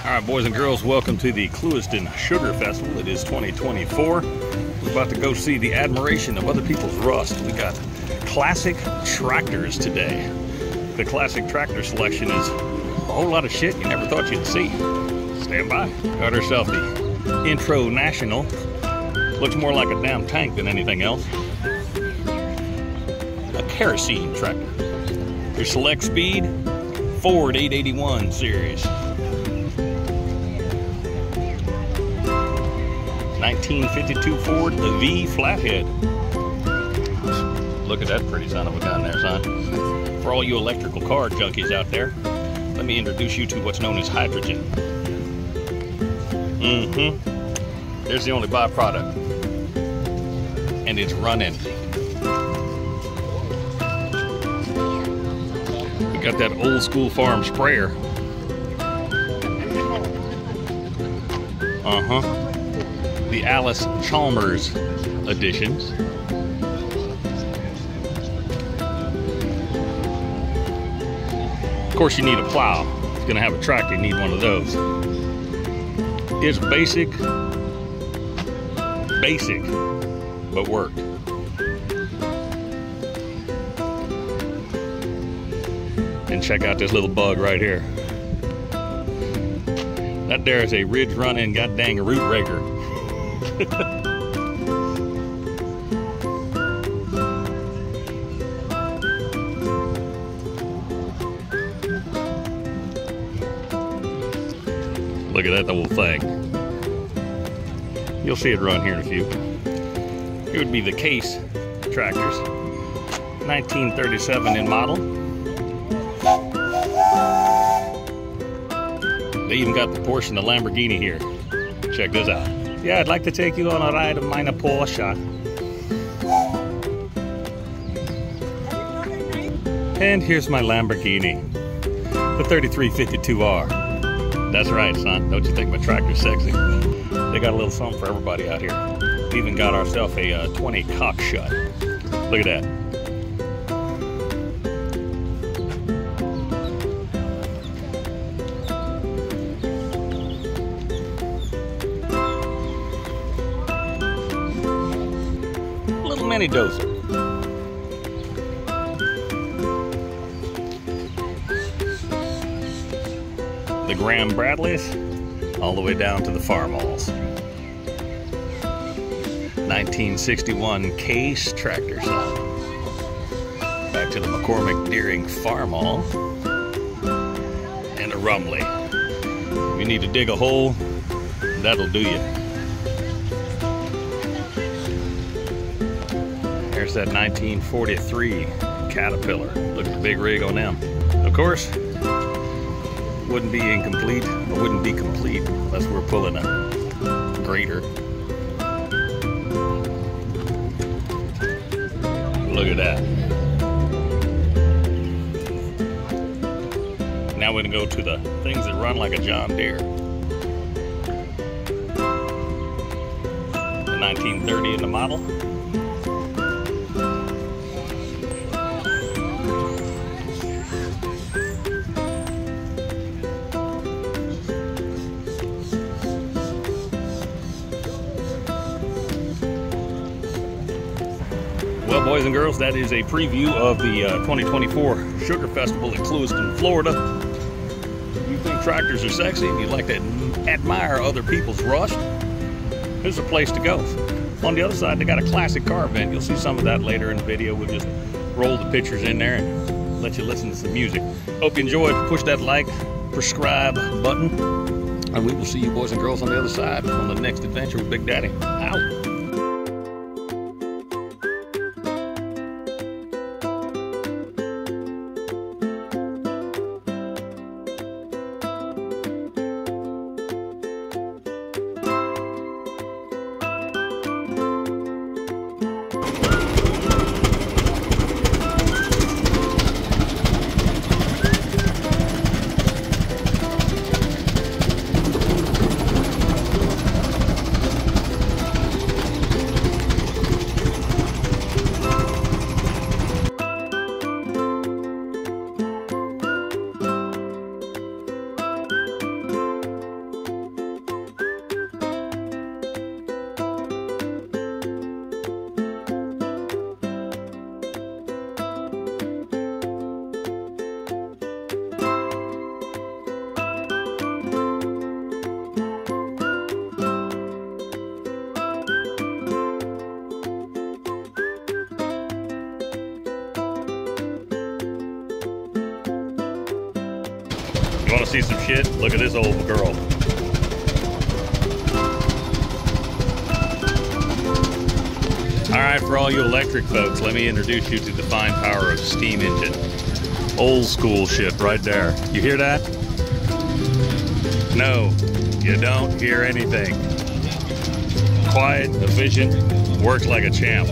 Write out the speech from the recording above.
Alright, boys and girls, welcome to the Clewiston Sugar Festival. It is 2024. We're about to go see the admiration of other people's rust. We got classic tractors today. The classic tractor selection is a whole lot of shit you never thought you'd see. Stand by. Got ourselves the Intro National. Looks more like a damn tank than anything else. A kerosene tractor. Your select speed, Ford 881 series. 1952 Ford, the V flathead. Look at that pretty son of a gun there, son. For all you electrical car junkies out there, let me introduce you to what's known as hydrogen. There's the only byproduct. And it's running. We got that old school farm sprayer. The Alice Chalmers editions. Of course, you need a plow. If you're gonna have a tractor, you need one of those. It's basic, but worked. And check out this little bug right here. That there is a ridge running goddamn root raker. Look at that little thing. You'll see it run here in a few. It would be the Case tractors, 1937 in model. They even got the Porsche and the Lamborghini here. Check this out. Yeah, I'd like to take you on a ride of mine, a Porsche. And here's my Lamborghini, the 3352R. That's right, son. Don't you think my tractor's sexy? They got a little something for everybody out here. We even got ourselves a 20 cock shut. Look at that. Mini dozer. The Graham Bradleys, all the way down to the Farmalls. 1961 Case tractor son. Back to the McCormick Deering Farmall. And a Rumley. If you need to dig a hole, that'll do you. There's that 1943 Caterpillar. Look at the big rig on them. Of course, wouldn't be incomplete, or wouldn't be complete unless we're pulling a grader. Look at that. Now we're gonna go to the things that run like a John Deere. The 1930 in the model. Well, boys and girls, that is a preview of the 2024 Sugar Festival at Clewiston, Florida. If you think tractors are sexy and you'd like to admire other people's rust, here's a place to go. On the other side, they got a classic car event. You'll see some of that later in the video. We'll just roll the pictures in there and let you listen to some music. Hope you enjoyed. Push that like, subscribe button, and we will see you boys and girls on the other side on the next adventure with Big Daddy. Out. Want to see some shit? Look at this old girl. All right, for all you electric folks, let me introduce you to the fine power of steam engine. Old school shit right there. You hear that? No, you don't hear anything. Quiet, efficient, works like a champ.